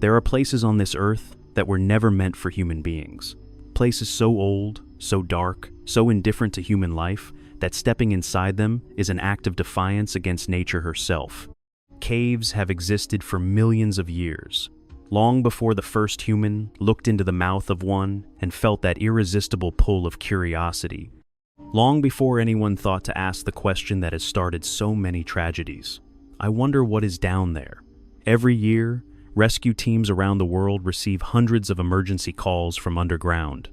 There are places on this earth that were never meant for human beings. Places so old, so dark, so indifferent to human life that stepping inside them is an act of defiance against nature herself. Caves have existed for millions of years, long before the first human looked into the mouth of one and felt that irresistible pull of curiosity. Long before anyone thought to ask the question that has started so many tragedies. I wonder what is down there. Every year, rescue teams around the world receive hundreds of emergency calls from underground.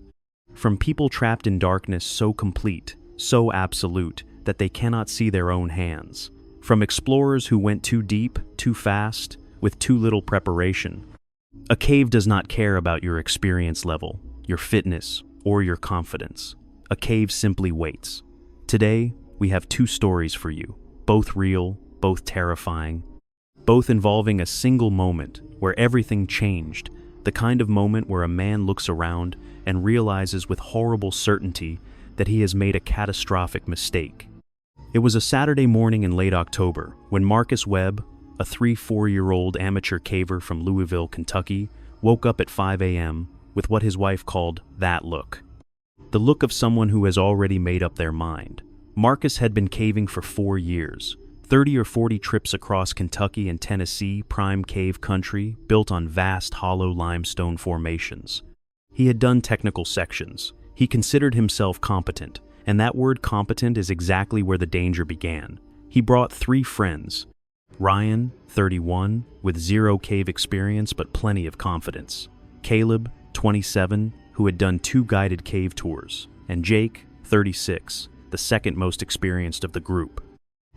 From people trapped in darkness so complete, so absolute, that they cannot see their own hands. From explorers who went too deep, too fast, with too little preparation. A cave does not care about your experience level, your fitness, or your confidence. A cave simply waits. Today, we have two stories for you, both real, both terrifying, both involving a single moment where everything changed, the kind of moment where a man looks around and realizes with horrible certainty that he has made a catastrophic mistake. It was a Saturday morning in late October when Marcus Webb, a 3-4-year-old amateur caver from Louisville, Kentucky, woke up at 5 a.m. with what his wife called that look. The look of someone who has already made up their mind. Marcus had been caving for 4 years, 30 or 40 trips across Kentucky and Tennessee, prime cave country, built on vast hollow limestone formations. He had done technical sections. He considered himself competent, and that word competent is exactly where the danger began. He brought 3 friends. Ryan, 31, with 0 cave experience but plenty of confidence. Caleb, 27, who had done 2 guided cave tours. And Jake, 36, the second most experienced of the group.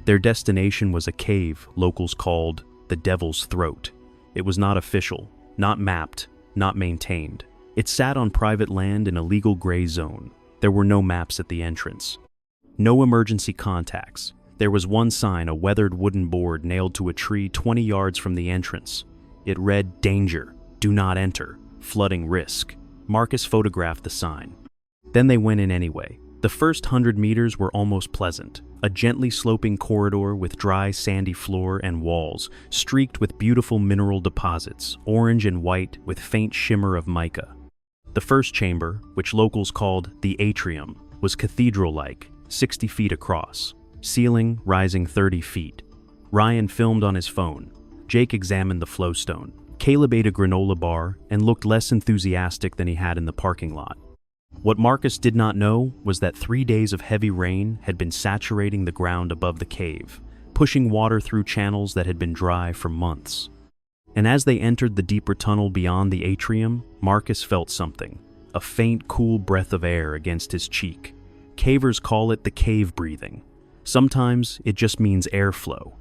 Their destination was a cave locals called the Devil's Throat. It was not official, not mapped, not maintained. It sat on private land in a legal gray zone. There were no maps at the entrance. No emergency contacts. There was one sign, a weathered wooden board nailed to a tree 20 yards from the entrance. It read, "Danger, do not enter, flooding risk." Marcus photographed the sign. Then they went in anyway. The first 100 meters were almost pleasant. A gently sloping corridor with dry, sandy floor and walls, streaked with beautiful mineral deposits, orange and white with faint shimmer of mica. The first chamber, which locals called the atrium, was cathedral-like, 60 feet across, ceiling rising 30 feet. Ryan filmed on his phone. Jake examined the flowstone. Caleb ate a granola bar and looked less enthusiastic than he had in the parking lot. What Marcus did not know was that 3 days of heavy rain had been saturating the ground above the cave, pushing water through channels that had been dry for months. And as they entered the deeper tunnel beyond the atrium, Marcus felt something, a faint, cool breath of air against his cheek. Cavers call it the cave breathing. Sometimes it just means airflow.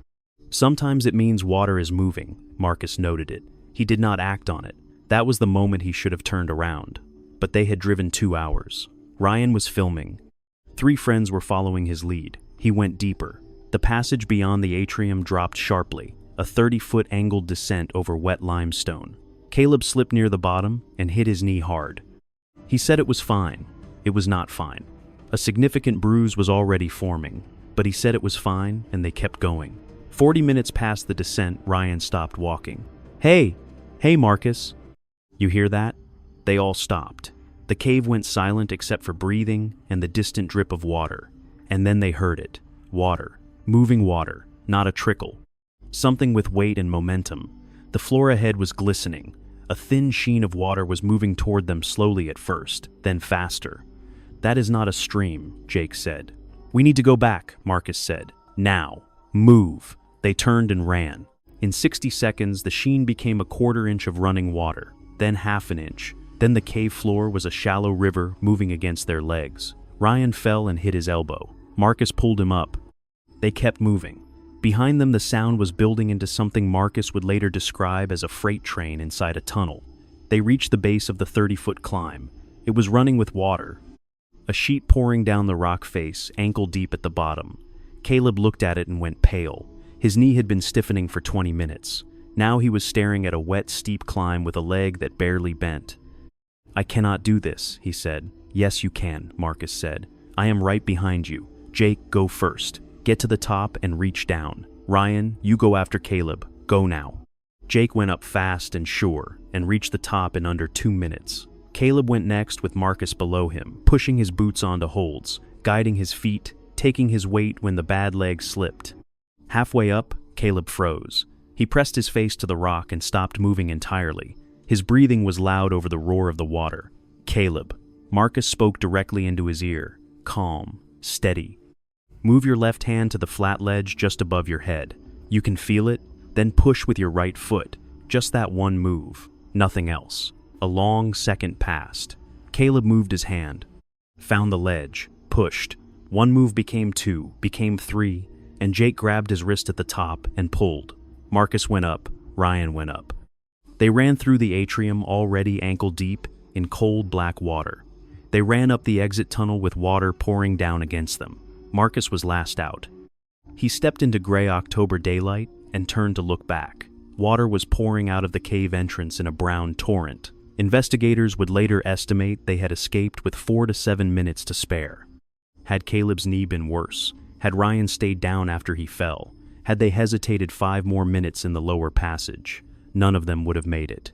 Sometimes it means water is moving. Marcus noted it. He did not act on it. That was the moment he should have turned around. But they had driven 2 hours. Ryan was filming. 3 friends were following his lead. He went deeper. The passage beyond the atrium dropped sharply, a 30-foot angled descent over wet limestone. Caleb slipped near the bottom and hit his knee hard. He said it was fine. It was not fine. A significant bruise was already forming, but he said it was fine and they kept going. 40 minutes past the descent, Ryan stopped walking. Hey, Marcus. You hear that? They all stopped. The cave went silent except for breathing and the distant drip of water. And then they heard it. Water. Moving water, not a trickle. Something with weight and momentum. The floor ahead was glistening. A thin sheen of water was moving toward them slowly at first, then faster. That is not a stream, Jake said. We need to go back, Marcus said. Now. Move. They turned and ran. In 60 seconds, the sheen became a 1/4 inch of running water, then 1/2 inch. Then the cave floor was a shallow river moving against their legs. Ryan fell and hit his elbow. Marcus pulled him up. They kept moving. Behind them, the sound was building into something Marcus would later describe as a freight train inside a tunnel. They reached the base of the 30-foot climb. It was running with water. A sheet pouring down the rock face, ankle deep at the bottom. Caleb looked at it and went pale. His knee had been stiffening for 20 minutes. Now he was staring at a wet, steep climb with a leg that barely bent. I cannot do this, he said. Yes, you can, Marcus said. I am right behind you. Jake, go first. Get to the top and reach down. Ryan, you go after Caleb. Go now. Jake went up fast and sure, and reached the top in under 2 minutes. Caleb went next with Marcus below him, pushing his boots onto holds, guiding his feet, taking his weight when the bad leg slipped. Halfway up, Caleb froze. He pressed his face to the rock and stopped moving entirely. His breathing was loud over the roar of the water. "Caleb." Marcus spoke directly into his ear. "Calm. Steady. Move your left hand to the flat ledge just above your head. You can feel it, then push with your right foot. Just that one move. Nothing else." A long second passed. Caleb moved his hand. Found the ledge. Pushed. One move became 2, became 3, and Jake grabbed his wrist at the top and pulled. Marcus went up. Ryan went up. They ran through the atrium already ankle deep in cold black water. They ran up the exit tunnel with water pouring down against them. Marcus was last out. He stepped into gray October daylight and turned to look back. Water was pouring out of the cave entrance in a brown torrent. Investigators would later estimate they had escaped with 4 to 7 minutes to spare. Had Caleb's knee been worse? Had Ryan stayed down after he fell? Had they hesitated 5 more minutes in the lower passage? None of them would have made it.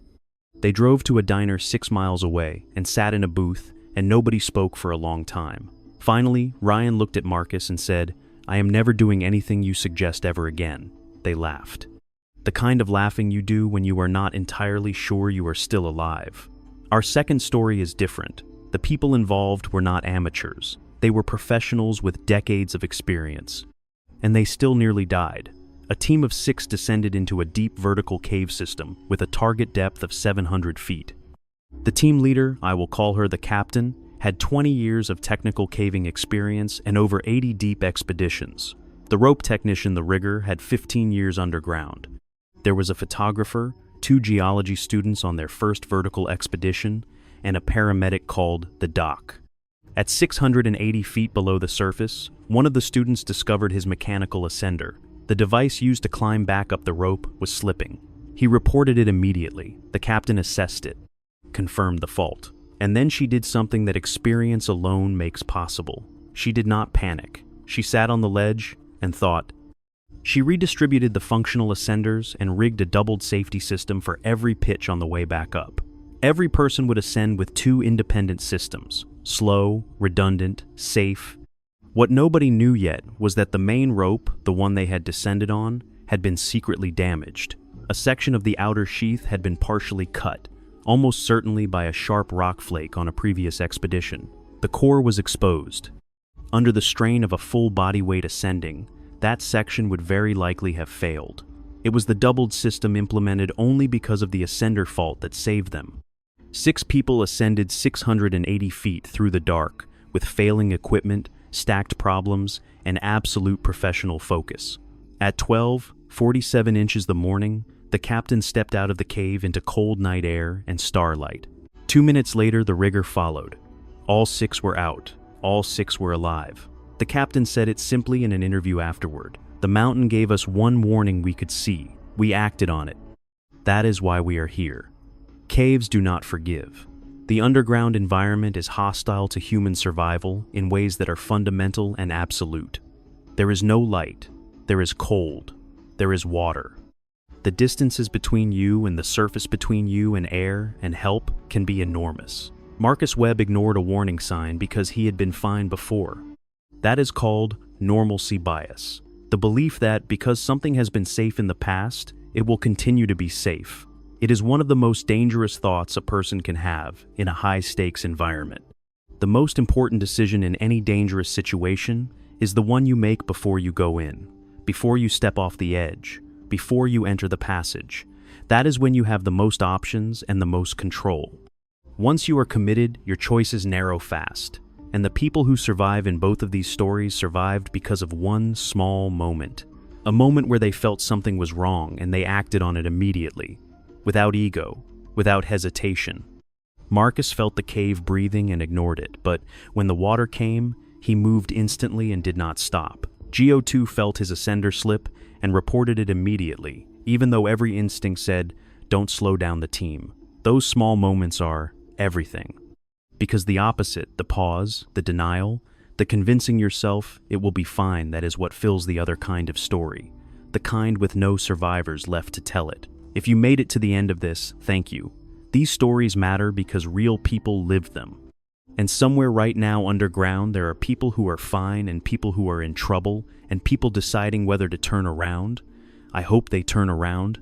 They drove to a diner 6 miles away and sat in a booth, and nobody spoke for a long time. Finally, Ryan looked at Marcus and said, "I am never doing anything you suggest ever again." They laughed. The kind of laughing you do when you are not entirely sure you are still alive. Our second story is different. The people involved were not amateurs. They were professionals with decades of experience. And they still nearly died. A team of 6 descended into a deep vertical cave system with a target depth of 700 feet. The team leader, I will call her the captain, had 20 years of technical caving experience and over 80 deep expeditions. The rope technician, the rigger, had 15 years underground. There was a photographer, 2 geology students on their first vertical expedition, and a paramedic called the Doc. At 680 feet below the surface, one of the students discovered his mechanical ascender. The device used to climb back up the rope was slipping. He reported it immediately. The captain assessed it, confirmed the fault. And then she did something that experience alone makes possible. She did not panic. She sat on the ledge and thought. She redistributed the functional ascenders and rigged a doubled safety system for every pitch on the way back up. Every person would ascend with 2 independent systems, slow, redundant, safe. What nobody knew yet was that the main rope, the one they had descended on, had been secretly damaged. A section of the outer sheath had been partially cut, almost certainly by a sharp rock flake on a previous expedition. The core was exposed. Under the strain of a full body weight ascending, that section would very likely have failed. It was the doubled system implemented only because of the ascender fault that saved them. 6 people ascended 680 feet through the dark, with failing equipment, stacked problems, and absolute professional focus. At 12:47 inches the morning, the captain stepped out of the cave into cold night air and starlight. 2 minutes later, the rigger followed. All 6 were out. All 6 were alive. The captain said it simply in an interview afterward. "The mountain gave us one warning we could see. We acted on it. That is why we are here." Caves do not forgive. The underground environment is hostile to human survival in ways that are fundamental and absolute. There is no light. There is cold. There is water. The distances between you and the surface between you and air and help can be enormous. Marcus Webb ignored a warning sign because he had been fine before. That is called normalcy bias. The belief that because something has been safe in the past, it will continue to be safe. It is one of the most dangerous thoughts a person can have in a high-stakes environment. The most important decision in any dangerous situation is the one you make before you go in, before you step off the edge, before you enter the passage. That is when you have the most options and the most control. Once you are committed, your choices narrow fast. And the people who survive in both of these stories survived because of one small moment. A moment where they felt something was wrong and they acted on it immediately, without ego, without hesitation. Marcus felt the cave breathing and ignored it, but when the water came, he moved instantly and did not stop. Geo 2 felt his ascender slip and reported it immediately, even though every instinct said, "Don't slow down the team." Those small moments are everything. Because the opposite, the pause, the denial, the convincing yourself it will be fine, that is what fills the other kind of story, the kind with no survivors left to tell it. If you made it to the end of this, thank you. These stories matter because real people lived them. And somewhere right now underground, there are people who are fine and people who are in trouble and people deciding whether to turn around. I hope they turn around.